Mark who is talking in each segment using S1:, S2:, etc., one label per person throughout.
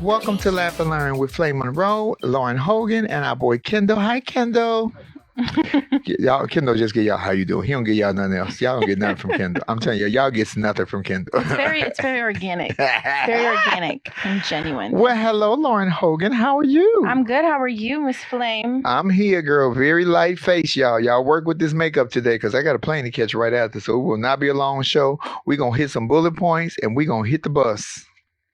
S1: Welcome to Laugh and Learn with Monroe, Lauren Hogan, and our boy Kendall. Hi, Kendall. Y'all, Kendall just get y'all how you doing. He don't get y'all nothing else. Y'all don't get nothing from Kendall. I'm telling you, y'all gets nothing from Kendall.
S2: It's very organic. Very organic and genuine.
S1: Well, hello, Lauren Hogan. How are you?
S2: I'm good. How are you, Miss Flame?
S1: I'm here, girl. Very light face, y'all. Y'all work with this makeup today because I got a plane to catch right after. So it will not be a long show. We're going to hit some bullet points and we're going to hit the bus.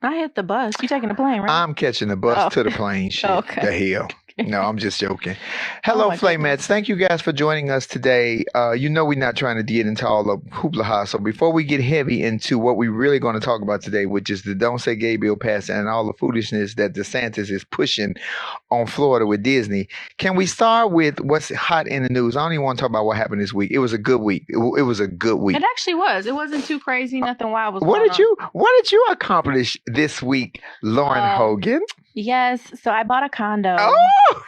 S2: I hit the bus. You taking the plane, right?
S1: I'm catching the bus to the plane. Shit.
S2: Okay.
S1: The hell. No, I'm just joking. Hello, Flamettes. Thank you guys for joining us today. You know we're not trying to get into all the hoopla. So before we get heavy into what we're really going to talk about today, which is the Don't Say Gay bill passing and all the foolishness that DeSantis is pushing on Florida with Disney, can we start with what's hot in the news? I don't even want to talk about what happened this week. It was a good week. It was a good week.
S2: It actually was. It wasn't too crazy. Nothing wild was
S1: What
S2: going
S1: did you accomplish this week, Lauren Hogan?
S2: Yes. So I bought a condo.
S1: Oh!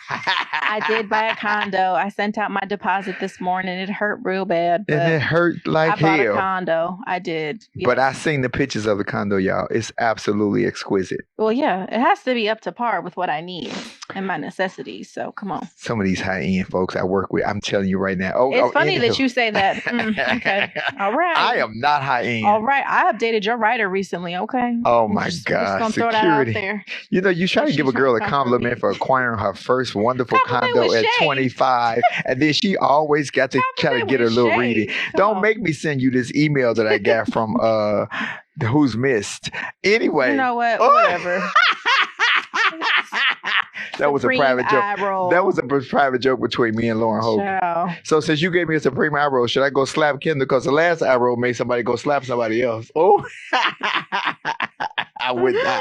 S2: I did buy a condo. I sent out my deposit this morning. It hurt real bad. But
S1: and it hurt like hell.
S2: I bought a condo. I did. Yeah.
S1: But I seen the pictures of the condo, y'all. It's absolutely exquisite.
S2: Well, yeah. It has to be up to par with what I need and my necessities. So come on.
S1: Some of these high-end folks I work with, I'm telling you right now.
S2: It's funny that you say that. Okay. All right.
S1: I am not high-end.
S2: All right. I updated your writer recently. Okay.
S1: Oh, my God.
S2: Just gonna throw that out there.
S1: You know, you try to give a girl a compliment for acquiring her first wonderful condo at 25, and then she always got to try to get her little reading. Don't make me send you this email that I got from Who's Missed. Anyway.
S2: You know what? Whatever.
S1: That was a private joke. That was a private joke between me and Lauren Hogan.
S2: Ciao.
S1: So since you gave me a supreme eye roll, should I go slap Kendall? Because the last eye roll made somebody go slap somebody else. Oh. I would not.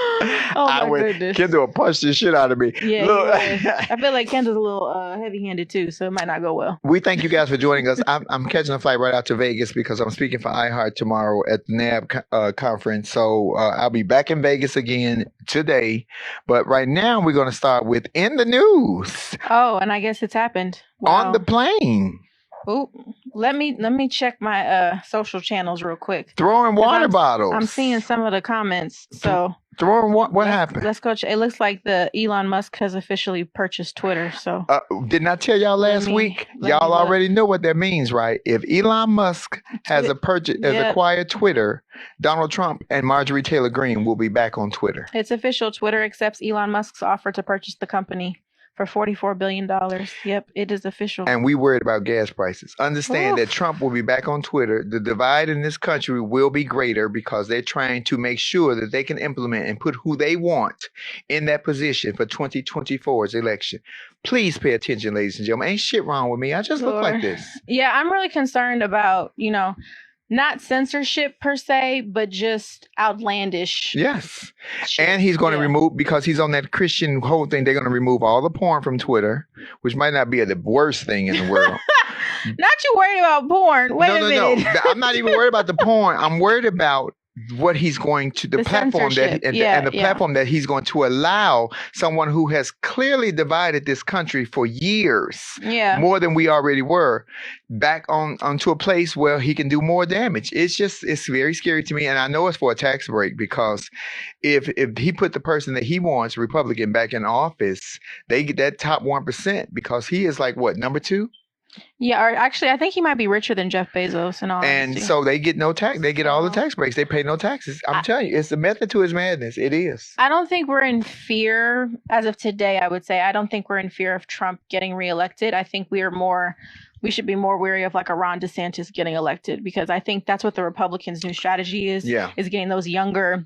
S2: Oh my goodness.
S1: Kendall will punch the shit out of me.
S2: Yeah, look. I feel like Kendall's a little heavy-handed too, so it might not go well.
S1: We thank you guys for joining us. I'm catching a flight right out to Vegas because I'm speaking for iHeart tomorrow at the NAB conference. So I'll be back in Vegas again today. But right now we're going to start with In the News.
S2: Oh, and I guess it's happened. Wow.
S1: On the plane.
S2: Oh, let me check my social channels real quick.
S1: Throwing water bottles.
S2: I'm seeing some of the comments. So
S1: throwing what happened?
S2: Let's go. It looks like the Elon Musk has officially purchased Twitter. So
S1: didn't I tell y'all last week? Y'all already know what that means, right? If Elon Musk has acquired Twitter, Donald Trump and Marjorie Taylor Greene will be back on Twitter.
S2: It's official. Twitter accepts Elon Musk's offer to purchase the company for $44 billion. Yep, it is official.
S1: And we worried about gas prices. Understand that Trump will be back on Twitter. The divide in this country will be greater because they're trying to make sure that they can implement and put who they want in that position for 2024's election. Please pay attention, ladies and gentlemen. Ain't shit wrong with me. I just look like this.
S2: Yeah, I'm really concerned about, not censorship per se, but just outlandish.
S1: Yes. Shit. And he's going to remove, because he's on that Christian whole thing, they're going to remove all the porn from Twitter, which might not be the worst thing in the world.
S2: Not you worried about porn. Wait a minute.
S1: No. I'm not even worried about the porn. I'm worried about what he's going to the platform that and the platform that he's going to allow someone who has clearly divided this country for years, more than we already were, back onto a place where he can do more damage. It's very scary to me, and I know it's for a tax break, because if he put the person that he wants, Republican, back in office, they get that top 1% because he is like what, number 2?
S2: Yeah, or actually, I think he might be richer than Jeff Bezos and all.
S1: And so they get no tax. They get all the tax breaks. They pay no taxes. I'm telling you, it's the method to his madness. It is.
S2: I don't think we're in fear as of today. I would say I don't think we're in fear of Trump getting reelected. I think we should be more wary of like a Ron DeSantis getting elected, because I think that's what the Republicans' new strategy is. Yeah. Is getting those younger,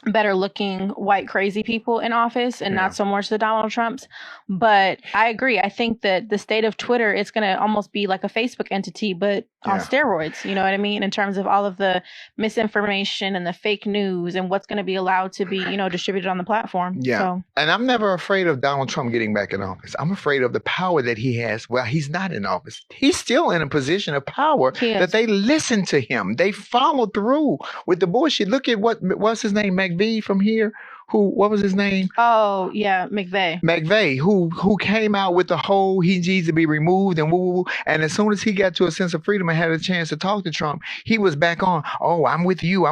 S2: better looking white crazy people in office and not so much the Donald Trumps. But I agree. I think that the state of Twitter, it's going to almost be like a Facebook entity, but on steroids, you know what I mean? In terms of all of the misinformation and the fake news and what's going to be allowed to be, distributed on the platform.
S1: Yeah. So. And I'm never afraid of Donald Trump getting back in office. I'm afraid of the power that he has. Well, he's not in office. He's still in a position of power that they listen to him. They follow through with the bullshit. Look at what's his name, McVee from here, what was his name?
S2: Oh, yeah, McVeigh,
S1: who came out with the whole he needs to be removed and woo woo woo. And as soon as he got to a sense of freedom and had a chance to talk to Trump, he was back on, oh, I'm with you.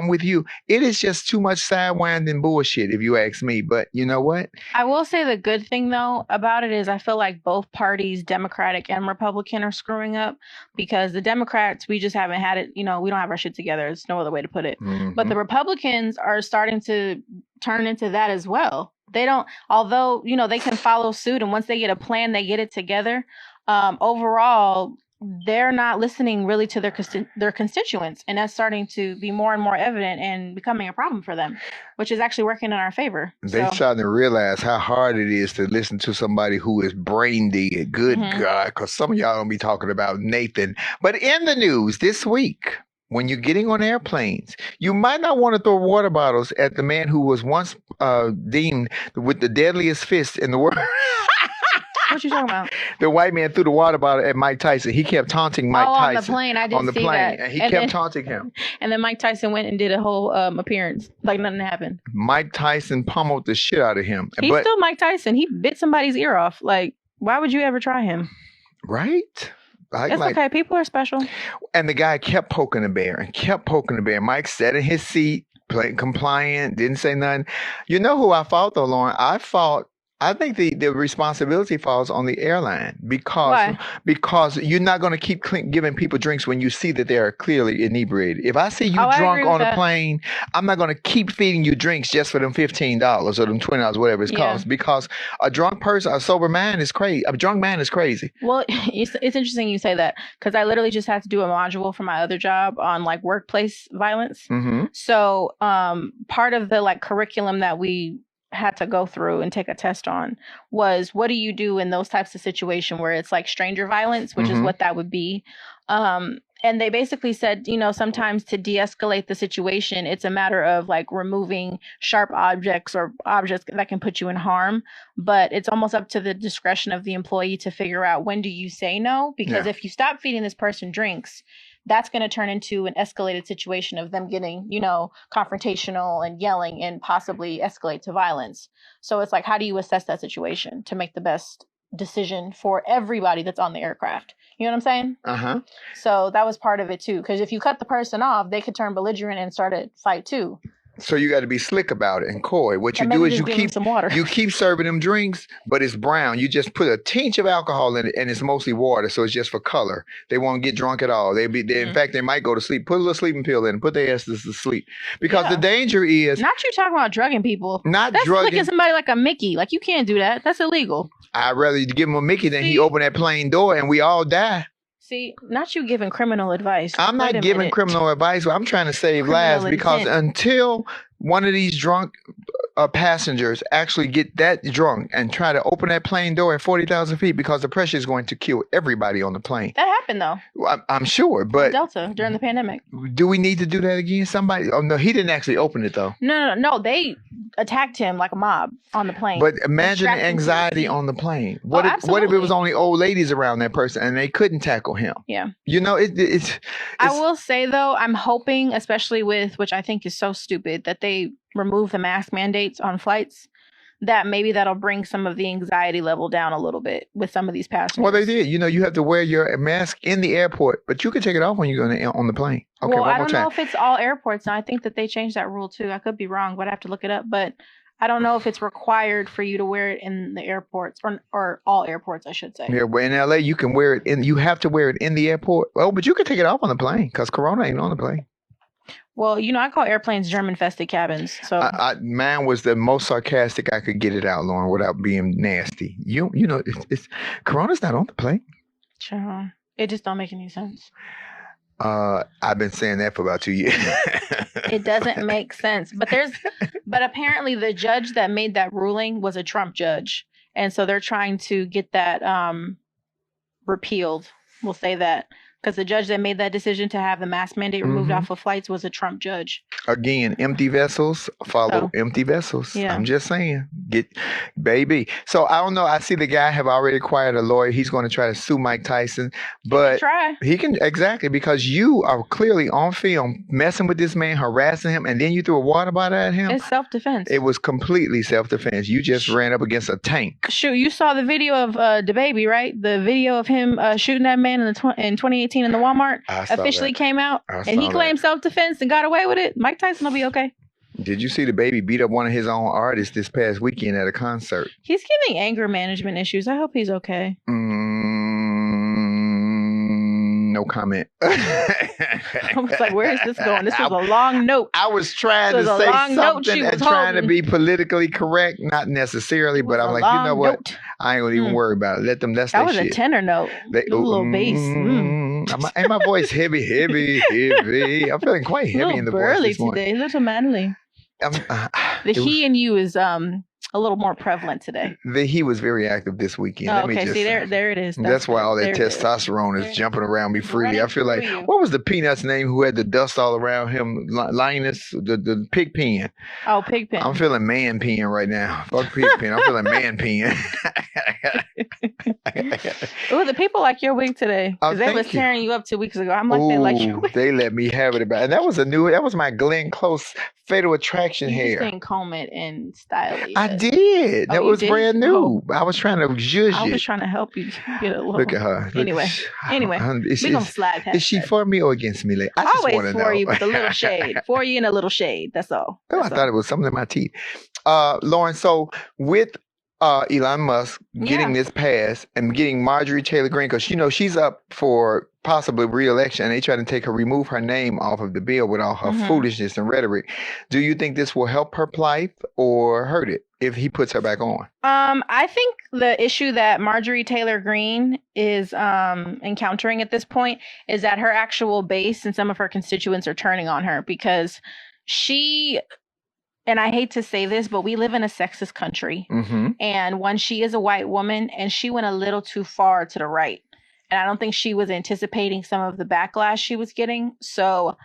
S1: It is just too much sidewinding bullshit, if you ask me. But you know what?
S2: I will say the good thing, though, about it is I feel like both parties, Democratic and Republican, are screwing up, because the Democrats, we just haven't had it, we don't have our shit together. There's no other way to put it.
S1: Mm-hmm.
S2: But the Republicans are starting to turn into that as well. They don't, although, they can follow suit, and once they get a plan, they get it together. Overall, they're not listening really to their constituents, and that's starting to be more and more evident and becoming a problem for them, which is actually working in our favor.
S1: They're starting to realize how hard it is to listen to somebody who is brain dead. Good God, because some of y'all don't be talking about Nathan. But in the news this week, when you're getting on airplanes, you might not want to throw water bottles at the man who was once deemed with the deadliest fist in the world.
S2: What you talking about?
S1: The white man threw the water bottle at Mike Tyson. He kept taunting Mike Tyson.
S2: On the plane. I didn't see that.
S1: And he kept taunting him.
S2: And then Mike Tyson went and did a whole appearance like nothing happened.
S1: Mike Tyson pummeled the shit out of him.
S2: He's still Mike Tyson. He bit somebody's ear off. Like, why would you ever try him?
S1: Right?
S2: It's okay. People are special. And
S1: the guy kept poking the bear and kept poking the bear. Mike sat in his seat, compliant, didn't say nothing. You know who I fought though, Lauren? I think the responsibility falls on the airline because you're not going to keep giving people drinks when you see that they are clearly inebriated. If I see you drunk on a plane, I'm not going to keep feeding you drinks just for them $15 or them $20, whatever it's cost. Because a drunk person, a sober man is crazy. A drunk man is crazy.
S2: Well, it's interesting you say that, because I literally just had to do a module for my other job on like workplace violence.
S1: Mm-hmm.
S2: So part of the like curriculum that we had to go through and take a test on was, what do you do in those types of situations where it's like stranger violence, which is what that would be. And they basically said, sometimes to de-escalate the situation, it's a matter of like removing sharp objects or objects that can put you in harm. But it's almost up to the discretion of the employee to figure out, when do you say no? Because if you stop feeding this person drinks, that's going to turn into an escalated situation of them getting, confrontational and yelling and possibly escalate to violence. So it's like, how do you assess that situation to make the best decision for everybody that's on the aircraft? You know what I'm saying?
S1: Uh-huh.
S2: So that was part of it too. Because if you cut the person off, they could turn belligerent and start a fight too.
S1: So you got to be slick about it and coy. What you do is you keep serving them drinks, but it's brown. You just put a tinge of alcohol in it, and it's mostly water, so it's just for color. They won't get drunk at all. In fact, they might go to sleep. Put a little sleeping pill in and put their asses to sleep. Because the danger is
S2: not you talking about drugging people.
S1: That's
S2: drugging. Flicking somebody like a Mickey. Like, you can't do that. That's illegal.
S1: I'd rather you give him a Mickey than he open that plane door and we all die.
S2: See, not you giving criminal advice.
S1: I'm not giving criminal advice. I'm trying to save lives, because until one of these drunk passengers actually get that drunk and try to open that plane door at 40,000 feet, because the pressure is going to kill everybody on the plane.
S2: That happened though.
S1: I'm sure, but
S2: Delta during the pandemic.
S1: Do we need to do that again? Somebody? Oh no, he didn't actually open it though.
S2: No. They attacked him like a mob on the plane.
S1: But imagine the anxiety on the plane. What if it was only old ladies around that person and they couldn't tackle him?
S2: Yeah.
S1: It's.
S2: I will say though, I'm hoping, especially with, which I think is so stupid, that they remove the mask mandates on flights, that maybe that'll bring some of the anxiety level down a little bit with some of these passengers.
S1: Well, they did. You have to wear your mask in the airport, but you can take it off when you're on the plane. Okay,
S2: well, I don't know if it's all airports. And I think that they changed that rule too. I could be wrong, but I have to look it up. But I don't know if it's required for you to wear it in the airports or all airports, I should say.
S1: Yeah, but in LA, you can wear it you have to wear it in the airport. Well, but you can take it off on the plane because Corona ain't on the plane.
S2: Well, I call airplanes germ-infested cabins. So
S1: mine was the most sarcastic I could get it out, Lauren, without being nasty. It's Corona's not on the plane.
S2: Sure. It just don't make any sense.
S1: I've been saying that for about 2 years.
S2: It doesn't make sense. But apparently the judge that made that ruling was a Trump judge. And so they're trying to get that repealed. We'll say that. because the judge that made that decision to have the mask mandate removed off of flights was a Trump judge.
S1: Again, empty vessels follow empty vessels.
S2: Yeah.
S1: I'm just saying, baby. So I don't know. I see the guy have already acquired a lawyer. He's going to try to sue Mike Tyson, but he can exactly, because you are clearly on film messing with this man, harassing him, and then you threw a water bottle at him.
S2: It's self-defense.
S1: It was completely self-defense. You just ran up against a tank.
S2: Shoot, you saw the video of DaBaby, right? The video of him shooting that man in 2018 in the Walmart officially came out, and he claimed self-defense and got away with it. Mike Tyson will be okay.
S1: Did you see DaBaby beat up one of his own artists this past weekend at a concert?
S2: He's getting anger management issues. I hope he's okay.
S1: No comment.
S2: I was like, where is this going? This was a long note.
S1: I was trying to say something and trying to be politically correct, not necessarily, but I'm like, you know what? Note. I ain't gonna even worry about it. Let them. That
S2: was a tenor note. A little bass.
S1: And my voice heavy. I'm feeling quite heavy in the voice this morning.
S2: Today, a little manly. The he and you is a little more prevalent today.
S1: He was very active this weekend.
S2: Okay, see, there it is.
S1: That's why all that testosterone is jumping around me freely. I feel like, what was the Peanut's name who had the dust all around him? Linus, the pig pen.
S2: Oh, pig pen.
S1: I'm feeling man pen right now. Fuck pig pen. I'm feeling man pen.
S2: Oh, the people like your wig today. Because they was tearing you up 2 weeks ago. I'm like, they like your wig.
S1: They let me have it about. And that was my Glenn Close Fatal Attraction hair.
S2: You didn't comb it and style it.
S1: I did. That was brand new. I was trying to zhuzh it.
S2: I was trying to help you get a little.
S1: Look at her.
S2: Anyway, we're going to slide past.
S1: Is she for me or against me? Like, I
S2: always for you with a little shade. For you and a little shade. That's all.
S1: I thought it was something in my teeth. Lauren, so with Elon Musk getting this pass and getting Marjorie Taylor Greene, because she's up for possibly re-election, and they try to remove her name off of the bill with all her foolishness and rhetoric. Do you think this will help her plight or hurt it if he puts her back on?
S2: I think the issue that Marjorie Taylor Greene is encountering at this point is that her actual base and some of her constituents are turning on her, because and I hate to say this, but we live in a sexist country. And when she is a white woman, and she went a little too far to the right. And I don't think she was anticipating some of the backlash she was getting. So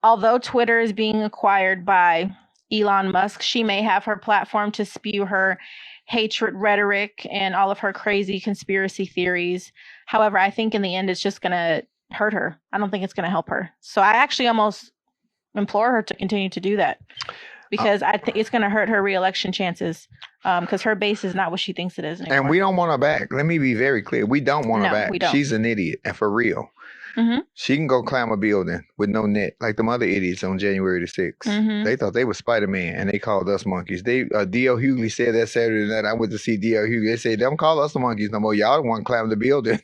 S2: although Twitter is being acquired by Elon Musk, she may have her platform to spew her hatred rhetoric and all of her crazy conspiracy theories. However, I think in the end, it's just going to hurt her. I don't think it's going to help her. So I actually almost implore her to continue to do that, because I think it's going to hurt her re-election chances, because her base is not what she thinks it is anymore.
S1: And we don't want her back. Let me be very clear. We don't want her back.
S2: We don't.
S1: She's an idiot, and for real. She can go climb a building with no net, like them other idiots on January the 6th. They thought they were Spider-Man, and they called us monkeys. D.L. Hughley said that Saturday night. I went to see D.L. Hughley. They said, don't call us the monkeys no more. Y'all don't want to climb the building.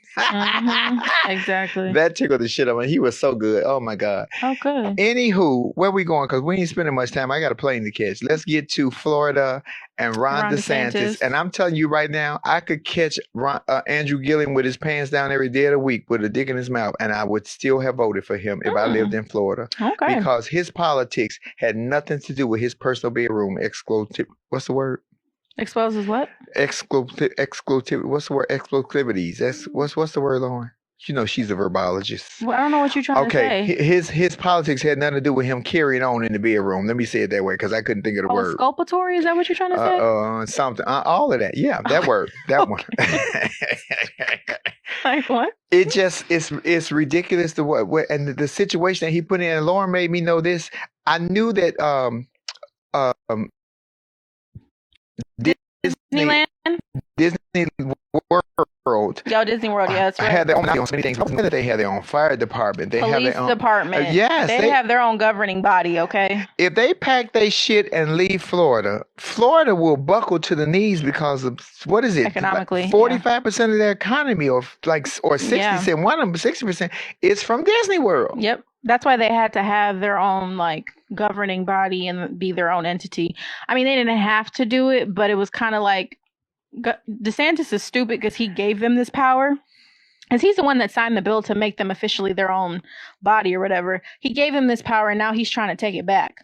S2: Exactly.
S1: That tickled the shit out of me. He was so good. Oh, my God.
S2: Oh, good.
S1: Anywho, where we going? Because we ain't spending much time. I got a plane to catch. Let's get to Florida and Ron DeSantis. And I'm telling you right now, I could catch Andrew Gilliam with his pants down every day of the week with a dick in his mouth, and I would still have voted for him if I lived in Florida.
S2: Okay.
S1: Because his politics had nothing to do with his personal bedroom what's the word?
S2: Exposes what?
S1: Exclusivity. What's the word? Explosivities. What's the word, Lauren? She's a verbologist.
S2: Well, I don't know what you're trying to say.
S1: His politics had nothing to do with him carrying on in the bedroom. Let me say it that way, because I couldn't think of the word.
S2: Exculpatory? Is that what you're trying to
S1: say? Something. All of that. Yeah, that word. That one.
S2: Like what?
S1: It just it's ridiculous and the situation that he put in. And Lauren made me know this. I knew that
S2: Disneyland.
S1: Disney World.
S2: Disney World, yeah, that's right.
S1: Had their own so many things. They have their own fire department. They have their own
S2: department.
S1: Yes,
S2: they have their own governing body. Okay.
S1: If they pack their shit and leave Florida will buckle to the knees because of what is it?
S2: Economically,
S1: 45% of their economy, or 60%. One of them 60% is from Disney World.
S2: Yep. That's why they had to have their own governing body and be their own entity. I mean, they didn't have to do it, but it was kind of like DeSantis is stupid because he gave them this power. Because he's the one that signed the bill to make them officially their own body or whatever. He gave him this power, and now he's trying to take it back.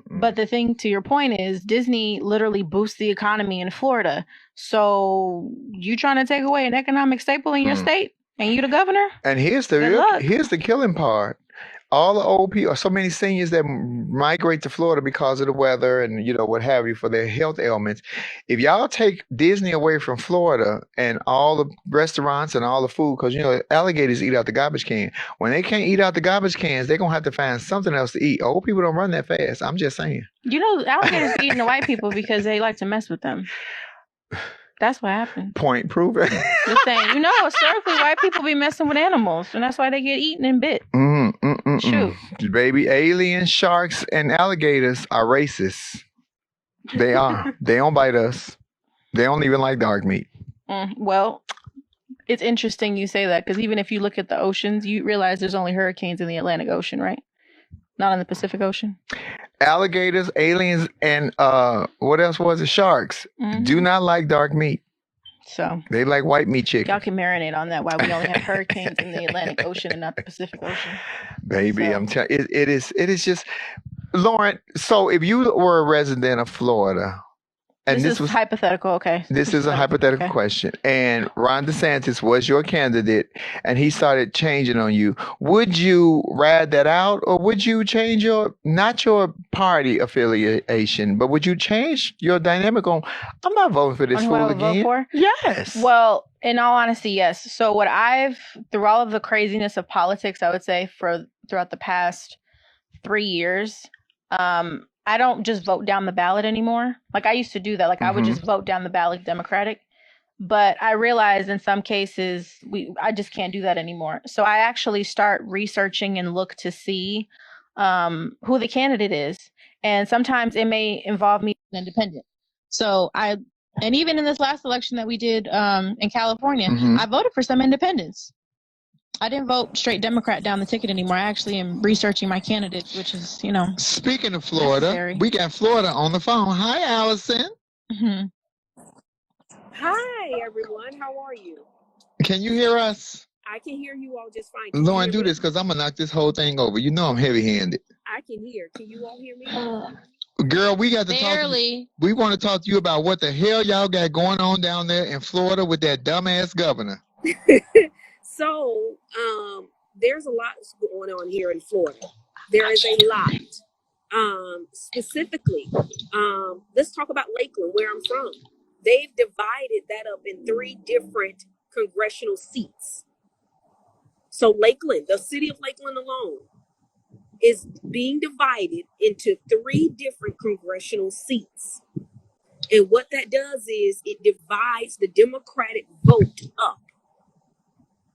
S2: But the thing, to your point, is Disney literally boosts the economy in Florida. So you trying to take away an economic staple in your state? And you the governor?
S1: And here's the killing part. All the old people, so many seniors that migrate to Florida because of the weather and what have you for their health ailments. If y'all take Disney away from Florida and all the restaurants and all the food, because alligators eat out the garbage can. When they can't eat out the garbage cans, they're gonna have to find something else to eat. Old people don't run that fast. I'm just saying.
S2: Alligators eating the white people because they like to mess with them. That's what happened.
S1: Point proven.
S2: Just saying, historically, white people be messing with animals, and that's why they get eaten and bit. Shoot.
S1: Baby, aliens, sharks, and alligators are racist. They are. They don't bite us. They don't even like dark meat.
S2: Well, it's interesting you say that, because even if you look at the oceans, you realize there's only hurricanes in the Atlantic Ocean, right? Not in the Pacific Ocean.
S1: Alligators, aliens, and what else was it? Sharks do not like dark meat.
S2: So
S1: they like white meat chicken.
S2: Y'all can marinate on that. Why we only have hurricanes in the Atlantic Ocean and not the Pacific Ocean.
S1: Baby, so. I'm telling you, it is just, Lauren. So if you were a resident of Florida. And
S2: this was hypothetical, okay.
S1: This is a hypothetical question. And Ron DeSantis was your candidate, and he started changing on you. Would you ride that out, or would you change not your party affiliation, but would you change your dynamic on, I'm not voting for this fool again? Vote for? Yes.
S2: Well, in all honesty, yes. So through all of the craziness of politics, I would say throughout the past 3 years, I don't just vote down the ballot anymore. Like I used to do that. Like I would just vote down the ballot Democratic. But I realized in some cases I just can't do that anymore. So I actually start researching and look to see who the candidate is. And sometimes it may involve me as an independent. So and even in this last election that we did in California, I voted for some independents. I didn't vote straight Democrat down the ticket anymore. I actually am researching my candidates, which is,
S1: Speaking of Florida, necessary. We got Florida on the phone. Hi, Allison.
S3: Hi, everyone. How are you?
S1: Can you hear us?
S3: I can hear you all just fine.
S1: Lauren, do this because I'm going to knock this whole thing over. I'm heavy-handed.
S3: I can hear. Can you all hear me?
S1: Girl, we got to talk. We want to talk to you about what the hell y'all got going on down there in Florida with that dumbass governor.
S3: So, there's a lot going on here in Florida. There is a lot. Specifically, let's talk about Lakeland, where I'm from. They've divided that up in 3 different congressional seats. So Lakeland, the city of Lakeland alone, is being divided into 3 different congressional seats. And what that does is it divides the Democratic vote up.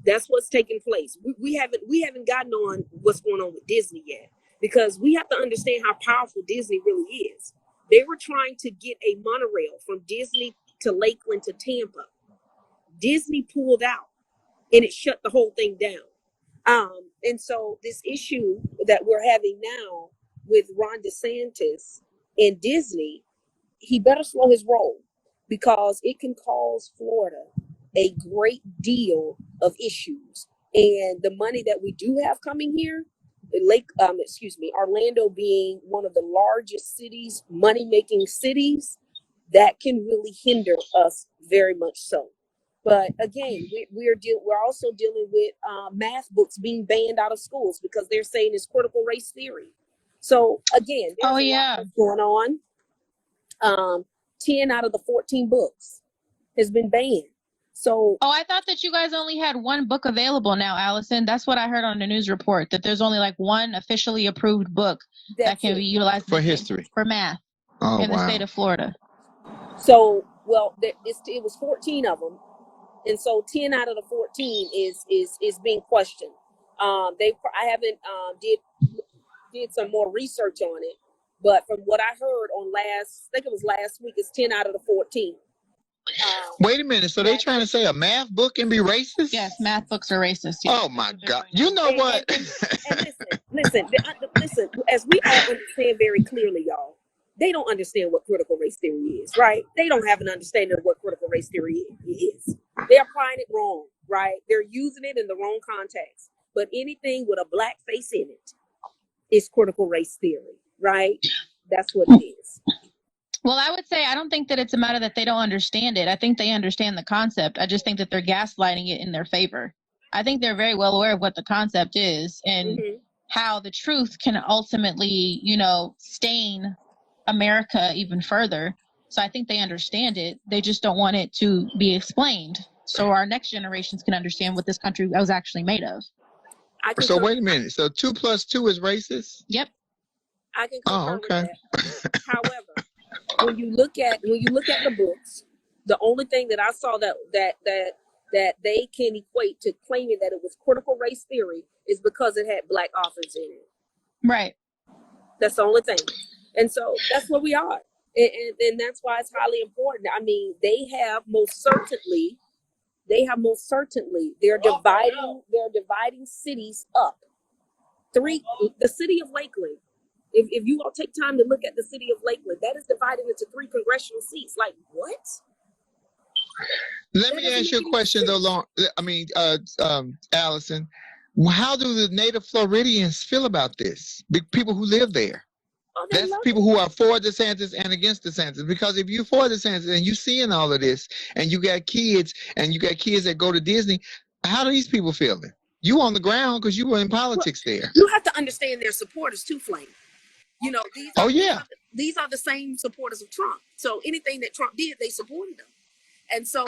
S3: That's what's taking place. We haven't gotten on what's going on with Disney yet, because we have to understand how powerful Disney really is. They were trying to get a monorail from Disney to Lakeland to Tampa. Disney pulled out, and it shut the whole thing down. And so this issue that we're having now with Ron DeSantis and Disney, he better slow his roll, because it can cause Florida a great deal of issues. And the money that we do have coming here, Orlando being one of the largest cities, money-making cities, that can really hinder us very much so. But again, we're also dealing with math books being banned out of schools because they're saying it's critical race theory. So again, there's a lot that's going on. 10 out of the 14 books has been banned. So,
S2: I thought that you guys only had 1 book available now, Allison. That's what I heard on the news report, that there's only like 1 officially approved book that can be utilized
S1: for history,
S2: for math in the state of Florida.
S3: So, it was 14 of them, and so 10 out of the 14 is being questioned. I haven't did some more research on it, but from what I heard on last week, it's 10 out of the 14.
S1: Wait a minute. So they trying to say a math book can be racist?
S2: Yes, math books are racist. Yes.
S1: Oh my God! You know what?
S3: And listen. As we all understand very clearly, y'all, they don't understand what critical race theory is, right? They don't have an understanding of what critical race theory is. They're applying it wrong, right? They're using it in the wrong context. But anything with a black face in it is critical race theory, right? That's what it is.
S2: Well, I would say I don't think that it's a matter that they don't understand it. I think they understand the concept. I just think that they're gaslighting it in their favor. I think they're very well aware of what the concept is and how the truth can ultimately, stain America even further. So I think they understand it. They just don't want it to be explained, so our next generations can understand what this country was actually made of.
S1: So wait a minute. So 2 + 2 is racist?
S2: Yep.
S3: I can confirm that. However, when you look at the books, the only thing that I saw that they can equate to claiming that it was critical race theory is because it had black authors in it.
S2: Right.
S3: That's the only thing. And so that's where we are. And that's why it's highly important. I mean, they have most certainly, they're dividing cities up. The city of Lakeland, if you all take time to look at the city of Lakeland, that is divided into 3 congressional seats. Like, what?
S1: Let me ask you a question, though, Allison. How do the native Floridians feel about this? The people who live there.
S3: Oh,
S1: that's people who are for DeSantis and against DeSantis. Because if you're for DeSantis and you're seeing all of this, and you got kids that go to Disney, how are these people feeling? You on the ground because you were in politics there.
S3: You have to understand their supporters too, Flame. These are the same supporters of Trump. So anything that Trump did, they supported him. And so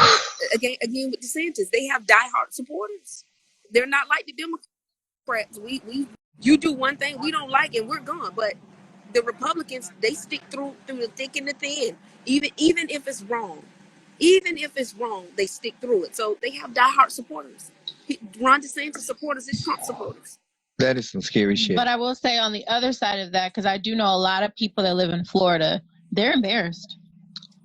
S3: again with DeSantis, they have diehard supporters. They're not like the Democrats. You do one thing we don't like and we're gone. But the Republicans, they stick through the thick and the thin, even if it's wrong. Even if it's wrong, they stick through it. So they have diehard supporters. Ron DeSantis supporters is Trump supporters.
S1: That is some scary shit.
S2: But I will say on the other side of that, because I do know a lot of people that live in Florida, they're embarrassed.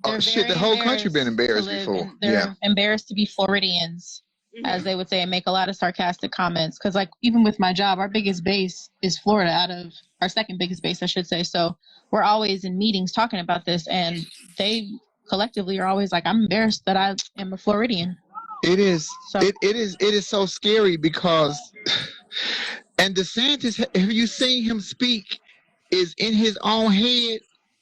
S1: The whole country been embarrassed before.
S2: They're embarrassed to be Floridians, as they would say, and make a lot of sarcastic comments. Because, like, even with my job, our biggest base is Florida, out of our second biggest base, I should say. So we're always in meetings talking about this, and they collectively are always like, I'm embarrassed that I am a Floridian.
S1: It is. So, it is so scary because, and DeSantis, have you seen him speak? Is in his own head.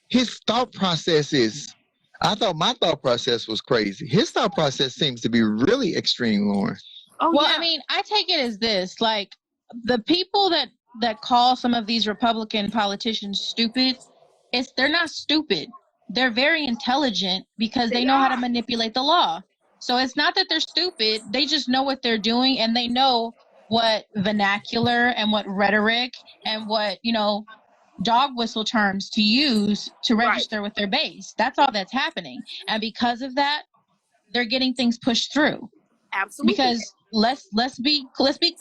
S1: His thought process is. I thought my thought process was crazy. His thought process seems to be really extreme, Lauren.
S2: Oh, well, yeah. I mean, I take it as this: like the people that call some of these Republican politicians stupid, they're not stupid. They're very intelligent because they know how to manipulate the law. So it's not that they're stupid. They just know what they're doing, and they know what vernacular and what rhetoric and what, dog whistle terms to use to register with their base. That's all that's happening. And because of that, they're getting things pushed through.
S3: Absolutely.
S2: Because let's be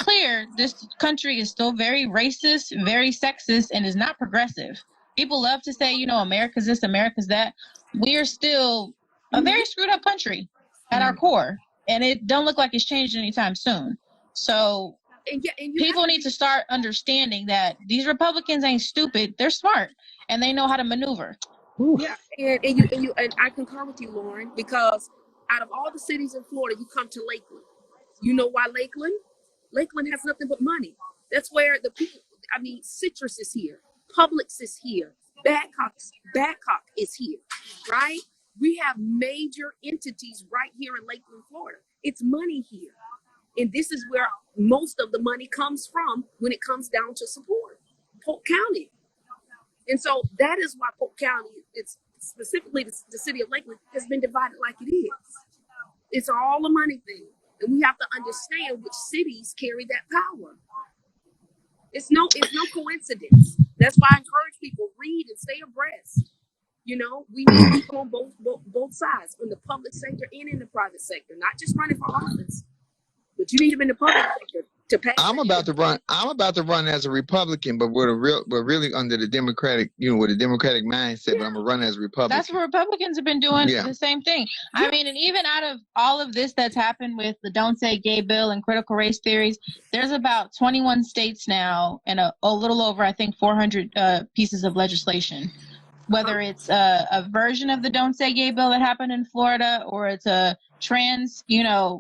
S2: clear, this country is still very racist, very sexist, and is not progressive. People love to say, America's this, America's that. We are still a very screwed up country at our core, and it don't look like it's changed anytime soon. So people need to start understanding that these Republicans ain't stupid; they're smart and they know how to maneuver.
S3: Oof. Yeah, and I concur with you, Lauren, because out of all the cities in Florida, you come to Lakeland. You know why Lakeland? Lakeland has nothing but money. That's where the people. I mean, Citrus is here, Publix is here, Badcock is here, right? We have major entities right here in Lakeland, Florida. It's money here. And this is where most of the money comes from when it comes down to support, Polk County. And so that is why Polk County, it's specifically the city of Lakeland, has been divided like it is. It's all a money thing. And we have to understand which cities carry that power. It's no coincidence. That's why I encourage people, read and stay abreast. We need people on both sides, in the public sector and in the private sector, not just running for office. But you need them in the public sector to pass.
S1: I'm about to run as a Republican, but we're really under the Democratic, with a Democratic mindset. Yeah. But I'm gonna run as a Republican.
S2: That's what Republicans have been doing. The same thing. Yeah. I mean, and even out of all of this that's happened with the Don't Say Gay bill and critical race theories, there's about 21 states now and a little over, I think, 400 pieces of legislation. Whether it's a version of the Don't Say Gay bill that happened in Florida, or it's a trans,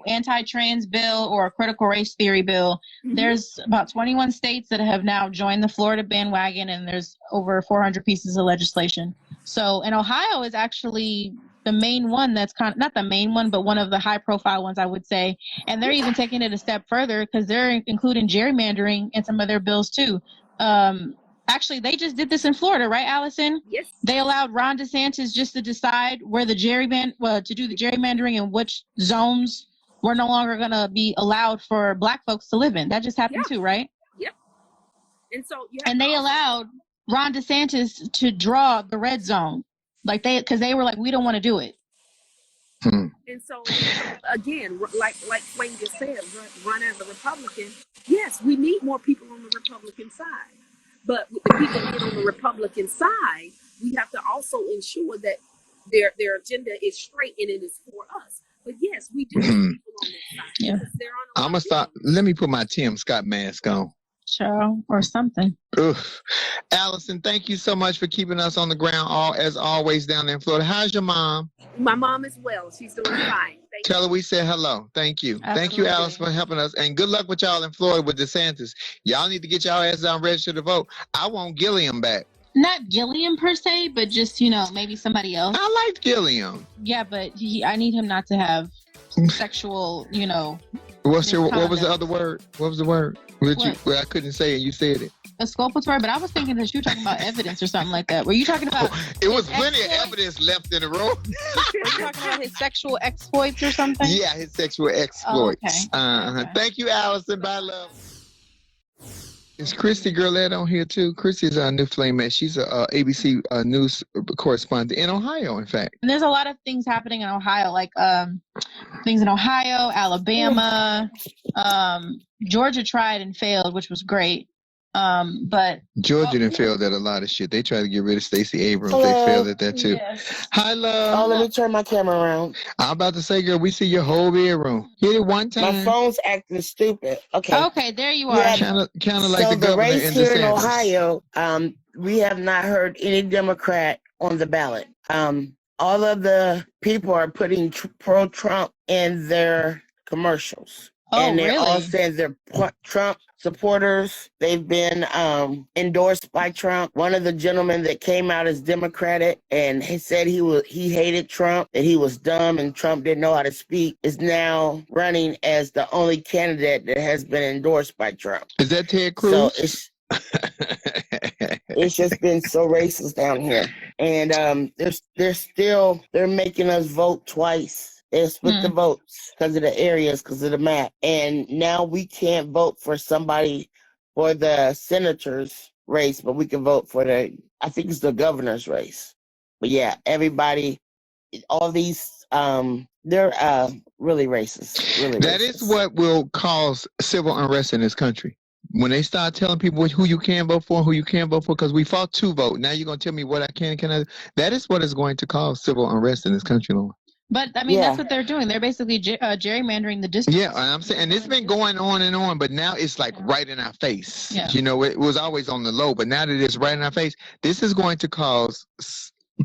S2: anti-trans bill, or a critical race theory bill. Mm-hmm. There's about 21 states that have now joined the Florida bandwagon, and there's over 400 pieces of legislation. So, and Ohio is actually the main one that's kind of, not the main one, but one of the high profile ones, I would say. And they're even taking it a step further because they're including gerrymandering in some of their bills too. Actually, they just did this in Florida, right, Allison?
S3: Yes.
S2: They allowed Ron DeSantis just to decide where the to do the gerrymandering and which zones were no longer going to be allowed for Black folks to live in. That just happened too, right?
S3: Yep. And so
S2: they allowed Ron DeSantis to draw the red zone, because they were like, we don't want to do it.
S3: And so again, like Wayne just said, run as a Republican. Yes, we need more people on the Republican side, but with the people that on the Republican side, we have to also ensure that their agenda is straight and it is for us. But yes, we do need people on this side.
S2: Yeah.
S1: I'm gonna stop. Let me put my Tim Scott mask on.
S2: Sure, or something.
S1: Oof. Allison, thank you so much for keeping us on the ground, as always, down there in Florida. How's your mom?
S3: My mom is well. She's doing fine.
S1: Tell her we said hello. Thank you.
S2: Absolutely.
S1: Thank you, Allison, for helping us. And good luck with y'all in Florida with DeSantis. Y'all need to get y'all asses down registered to vote. I want Gilliam back.
S2: Not Gilliam per se, but just, maybe somebody else.
S1: I liked Gilliam.
S2: Yeah, but I need him not to have sexual,
S1: what was the other word? What was the word? I couldn't say it. You said it.
S2: Exculpatory, but I was thinking that you were talking about evidence or something like that. Were you talking about?
S1: It was plenty of evidence left in the room.
S2: Were you talking about his sexual exploits or something?
S1: Yeah, his sexual exploits.
S2: Oh, okay.
S1: Thank you, Allison. Bye, love. Is Christy Gurlett on here too? Christy's our new flamette. She's a ABC news correspondent in Ohio, in fact.
S2: And there's a lot of things happening in Ohio, like things in Ohio, Alabama, Georgia tried and failed, which was great. But
S1: Georgia didn't fail at a lot of shit. They tried to get rid of Stacey Abrams.
S4: Hello.
S1: They failed at that too.
S2: Yes.
S1: Hi, love.
S4: Oh, let me turn my camera around.
S1: I'm about to say, girl, we see your whole bedroom. Hit it one time.
S4: My phone's acting stupid. Okay,
S2: there you are.
S4: Yeah.
S1: Kind of like
S4: so
S1: the
S4: the
S1: governor
S4: race
S1: in
S4: here in
S1: DeSantis.
S4: Ohio, we have not heard any Democrat on the ballot. All of the people are putting pro-Trump in their commercials. And they're all saying they're Trump supporters. They've been endorsed by Trump. One of the gentlemen that came out as Democratic and he said he hated Trump, that he was dumb and Trump didn't know how to speak, is now running as the only candidate that has been endorsed by Trump.
S1: Is that Ted Cruz?
S4: So it's just been so racist down here. And they're making us vote twice. They split the votes because of the areas, because of the map. And now we can't vote for somebody for the senator's race, but we can vote for I think it's the governor's race. But yeah, everybody, all these, they're really racist. Really
S1: That
S4: racist.
S1: is what will cause civil unrest in this country. When they start telling people who you can vote for and who you can't vote for, because we fought to vote. Now you're going to tell me what I can and cannot. That is what is going to cause civil unrest in this country, Lord.
S2: But I mean, that's what they're doing. They're basically gerrymandering the districts.
S1: Yeah, and I'm saying, and it's been going on and on, but now it's like right in our face.
S2: Yeah.
S1: It was always on the low, but now that it's right in our face, this is going to cause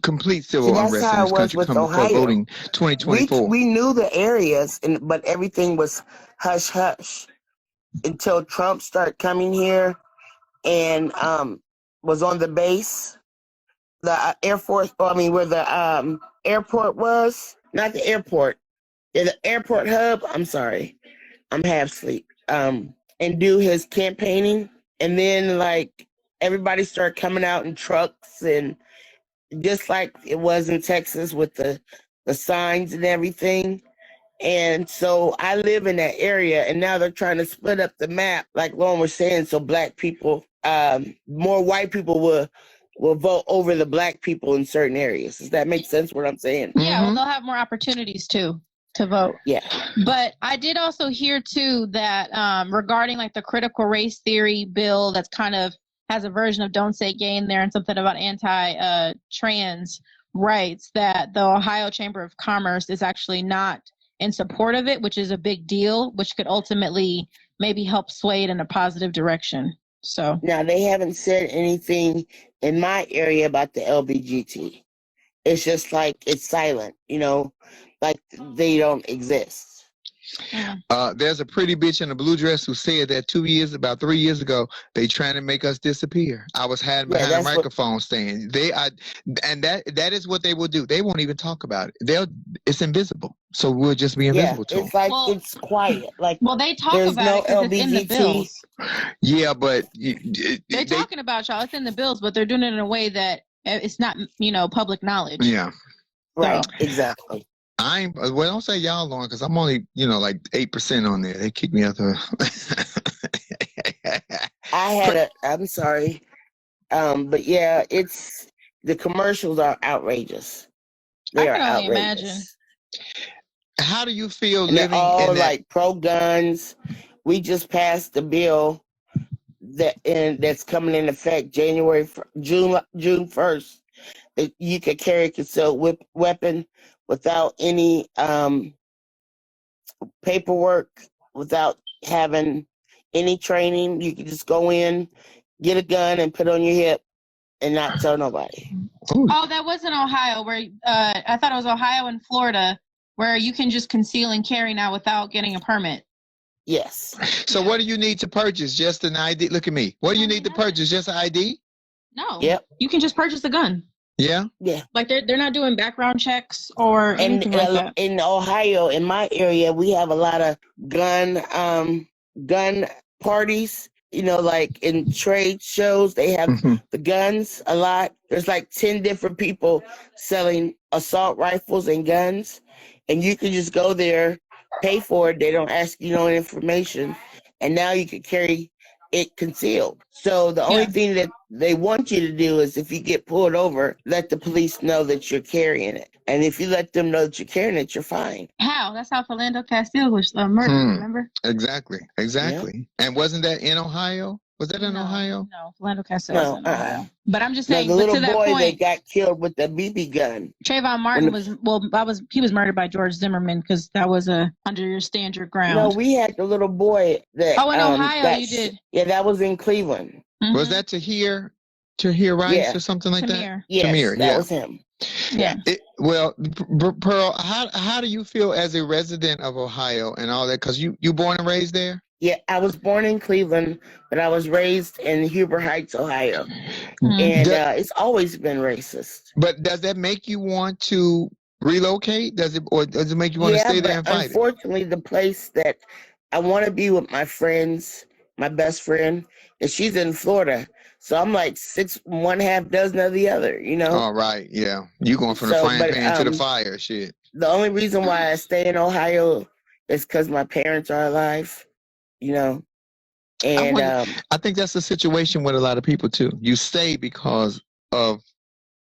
S1: complete civil unrest in this country coming for voting 2024.
S4: We knew the areas, but everything was hush hush until Trump started coming here and was on the base, the Air Force. Where the airport was. Not the airport. Yeah, the airport hub. I'm sorry. I'm half asleep. And do his campaigning. And then everybody started coming out in trucks and just like it was in Texas with the signs and everything. And so I live in that area and now they're trying to split up the map, like Lauren was saying, so black people, more white people will vote over the black people in certain areas. Does that make sense what I'm saying?
S2: Yeah, well, they'll have more opportunities to vote.
S4: Yeah.
S2: But I did also hear too that regarding the critical race theory bill that's kind of has a version of don't say gay in there and something about anti-trans rights, that the Ohio Chamber of Commerce is actually not in support of it, which is a big deal, which could ultimately maybe help sway it in a positive direction. So
S4: now they haven't said anything in my area about the LBGT. It's just it's silent, they don't exist.
S1: There's a pretty bitch in a blue dress who said that about 3 years ago, they trying to make us disappear. I was hiding behind a microphone stand. That is what they will do. They won't even talk about it. It's invisible. So we'll just be invisible to them.
S4: It's like it's quiet. Like
S2: they talk about it because it's in the bills.
S1: Yeah, but
S2: they're talking about y'all. It's in the bills, but they're doing it in a way that it's not, public knowledge.
S1: Yeah.
S4: Right. So.
S1: Exactly. Don't say y'all, Lauren, because I'm only, like 8% on there. They kicked me out the.
S4: I'm sorry. But yeah, the commercials are outrageous. They are outrageous. Imagine.
S1: How do you feel
S4: and
S1: living
S4: they're all
S1: in that?
S4: Like pro guns? We just passed the bill that's coming in effect June 1st. That you could carry a concealed weapon without any paperwork, without having any training. You can just go in, get a gun, and put it on your hip, and not tell nobody.
S2: Oh, that was in Ohio, where I thought it was Ohio and Florida, where you can just conceal and carry now without getting a permit.
S4: Yes.
S1: So what do you need to purchase? Just an ID? Look at me. What do you need to purchase? Just an ID?
S2: No.
S4: Yep.
S2: You can just purchase the gun.
S1: Yeah?
S4: Yeah.
S2: Like they're not doing background checks or anything like that.
S4: In Ohio, in my area, we have a lot of gun parties. Like in trade shows, they have the guns a lot. There's like 10 different people selling assault rifles and guns. And you can just go there, pay for it. They don't ask you no information. And now you can carry it concealed. So the only thing that they want you to do is if you get pulled over, let the police know that you're carrying it. And if you let them know that you're carrying it, you're fine.
S2: How? That's how Philando Castile was murdered, remember?
S1: Exactly. Yeah. And wasn't that in Ohio? Was that in Ohio?
S2: No, Philando Castile was in Ohio. But I'm just saying,
S4: the little
S2: to that
S4: boy
S2: point,
S4: that got killed with the BB gun.
S2: Trayvon Martin he was murdered by George Zimmerman because that was under your stand your ground.
S4: No, we had the little boy that.
S2: Oh, in Ohio, you did.
S4: Yeah, that was in Cleveland.
S1: Mm-hmm. Was that Tahir Rice or something like that?
S4: Yes,
S1: Tahir,
S4: that was him.
S2: Yeah.
S1: Pearl, how do you feel as a resident of Ohio and all that? Because you born and raised there?
S4: Yeah, I was born in Cleveland, but I was raised in Huber Heights, Ohio. And it's always been racist.
S1: But does that make you want to relocate? Does it make you want to stay there and fight?
S4: Unfortunately, the place that I want to be with my friends, my best friend, and she's in Florida. So I'm like 1/2 dozen of the other,
S1: All right, yeah. You going from the frying pan to the fire, shit.
S4: The only reason why I stay in Ohio is because my parents are alive, And
S1: I think that's the situation with a lot of people too. You stay because of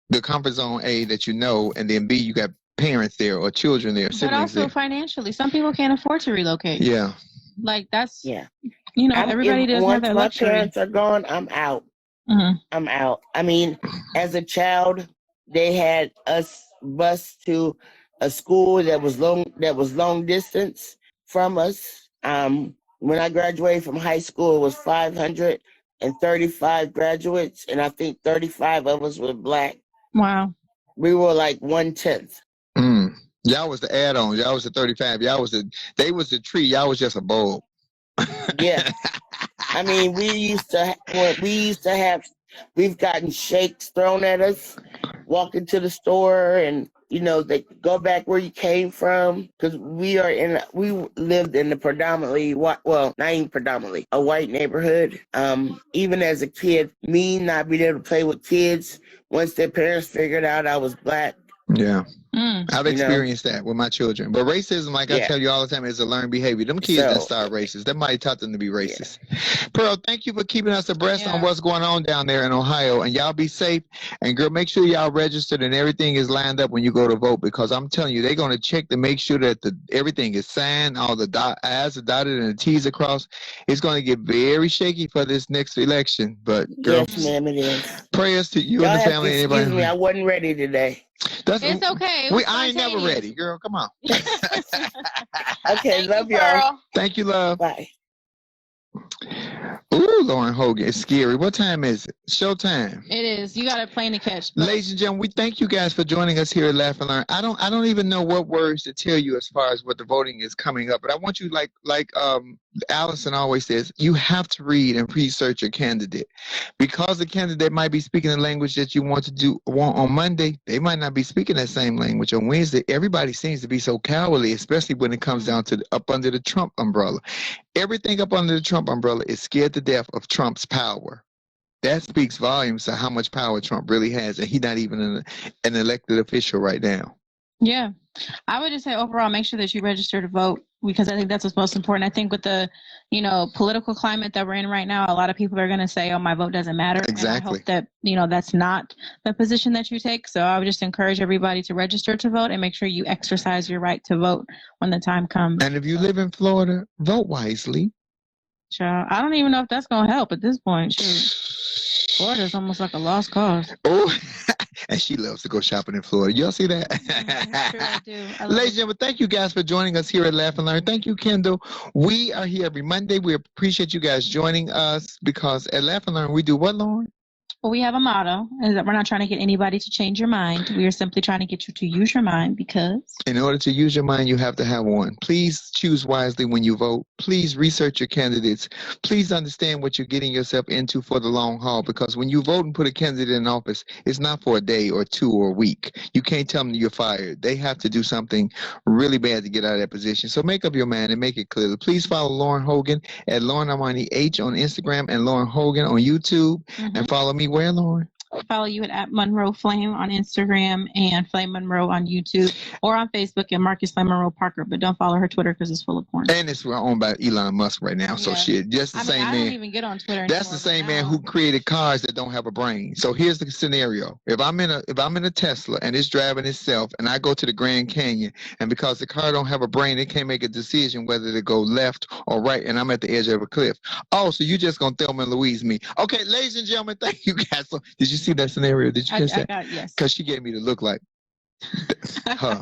S1: the comfort zone, A, that and then B, you got parents there or children there,
S2: but also
S1: there.
S2: Financially, some people can't afford to relocate.
S1: Yeah.
S2: Like that's everybody doesn't have that luxury.
S4: Once my parents are gone, I'm out.
S2: Mm-hmm.
S4: I'm out. I mean, as a child, they had us bused to a school that was long distance from us. When I graduated from high school, it was 535 graduates, and I think 35 of us were Black.
S2: Wow.
S4: We were like 1/10.
S1: Y'all was the add-on. Y'all was the 35. They was the tree. Y'all was just a bulb.
S4: Yeah. I mean, we've gotten shakes thrown at us, walking to the store, and they go back where you came from, because we lived in a predominantly not even predominantly, a white neighborhood. Even as a kid, me not being able to play with kids once their parents figured out I was Black.
S1: Yeah. I've experienced that with my children. But racism, like I tell you all the time, is a learned behavior. Them kids that start racist, that might taught them to be racist. Yeah. Pearl, thank you for keeping us abreast on what's going on down there in Ohio. And y'all be safe. And girl, make sure y'all registered and everything is lined up when you go to vote, because I'm telling you, they're going to check to make sure that everything is signed, all the I's are dotted and the T's are crossed. It's going to get very shaky for this next election. But girl,
S4: yes, ma'am, it is.
S1: Prayers to you and the family.
S4: Excuse me, I wasn't ready today.
S2: It's okay.
S1: I ain't never ready, girl. Come on.
S4: Okay, love y'all.
S1: Thank you, love.
S4: Bye.
S1: Ooh, Lauren Hogan, it's scary. What time is it? Showtime.
S2: It is. You got a plane to catch.
S1: Ladies and gentlemen, we thank you guys for joining us here at Laugh and Learn. I don't even know what words to tell you as far as what the voting is coming up, but I want you, like Allison always says, you have to read and research your candidate, because the candidate might be speaking the language that you want on Monday. They might not be speaking that same language on Wednesday. Everybody seems to be so cowardly, especially when it comes down to up under the Trump umbrella. Everything up under the Trump umbrella is scared to death of Trump's power. That speaks volumes to how much power Trump really has, and he's not even an elected official right now.
S2: Yeah. I would just say overall, make sure that you register to vote, because I think that's what's most important. I think with the, political climate that we're in right now, a lot of people are going to say, oh, my vote doesn't matter.
S1: Exactly.
S2: And I hope that, that's not the position that you take. So I would just encourage everybody to register to vote and make sure you exercise your right to vote when the time comes.
S1: And if you live in Florida, vote wisely.
S2: Child, I don't even know if that's going to help at this point. Shoot. Florida's almost like a lost cause.
S1: Oh, and she loves to go shopping in Florida. Y'all see that?
S2: Sure I do.
S1: Ladies and gentlemen, thank you guys for joining us here at Laugh and Learn. Thank you, Kendall. We are here every Monday. We appreciate you guys joining us, because at Laugh and Learn, we do what, Lauren?
S2: Well, we have a motto, is that we're not trying to get anybody to change your mind. We are simply trying to get you to use your mind, because
S1: in order to use your mind, you have to have one. Please choose wisely when you vote. Please research your candidates. Please understand what you're getting yourself into for the long haul, because when you vote and put a candidate in office, it's not for a day or two or a week. You can't tell them you're fired. They have to do something really bad to get out of that position. So make up your mind and make it clear. Please follow Lauren Hogan at Lauren Armani H on Instagram and Lauren Hogan on YouTube. And follow me where, Lauren?
S2: Follow you at Monroe Flame on Instagram and Flame Monroe on YouTube, or on Facebook at Marcus Flame Monroe Parker. But don't follow her Twitter because it's full of porn.
S1: And it's owned by Elon Musk right now. So shit, just the same man.
S2: I don't even get on Twitter anymore.
S1: That's the same man who created cars that don't have a brain. So here's the scenario: if I'm in a Tesla and it's driving itself, and I go to the Grand Canyon, and because the car don't have a brain, it can't make a decision whether to go left or right, and I'm at the edge of a cliff. Oh, so you just gonna Thelma and Louise me? Okay, ladies and gentlemen, thank you guys. So, did you see that scenario? Did you catch that?
S2: Yes.
S1: Because she gave me the look like her.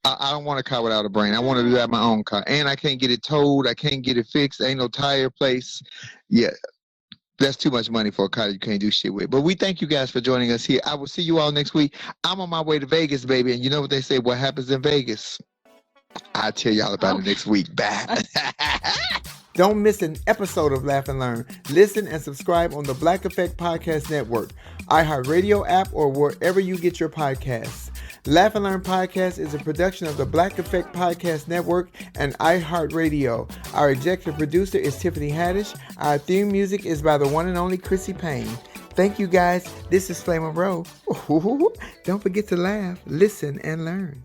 S1: I don't want a car without a brain. I want to drive my own car, and I can't get it towed. I can't get it fixed. Ain't no tire place. Yeah, that's too much money for a car that you can't do shit with. But we thank you guys for joining us here. I will see you all next week. I'm on my way to Vegas, baby, and you know what they say? What happens in Vegas? I'll tell y'all about it next week. Bye. Don't miss an episode of Laugh and Learn. Listen and subscribe on the Black Effect Podcast Network, iHeartRadio app, or wherever you get your podcasts. Laugh and Learn Podcast is a production of the Black Effect Podcast Network and iHeartRadio. Our executive producer is Tiffany Haddish. Our theme music is by the one and only Chrissy Payne. Thank you guys. This is Flame Monroe. Don't forget to laugh, listen, and learn.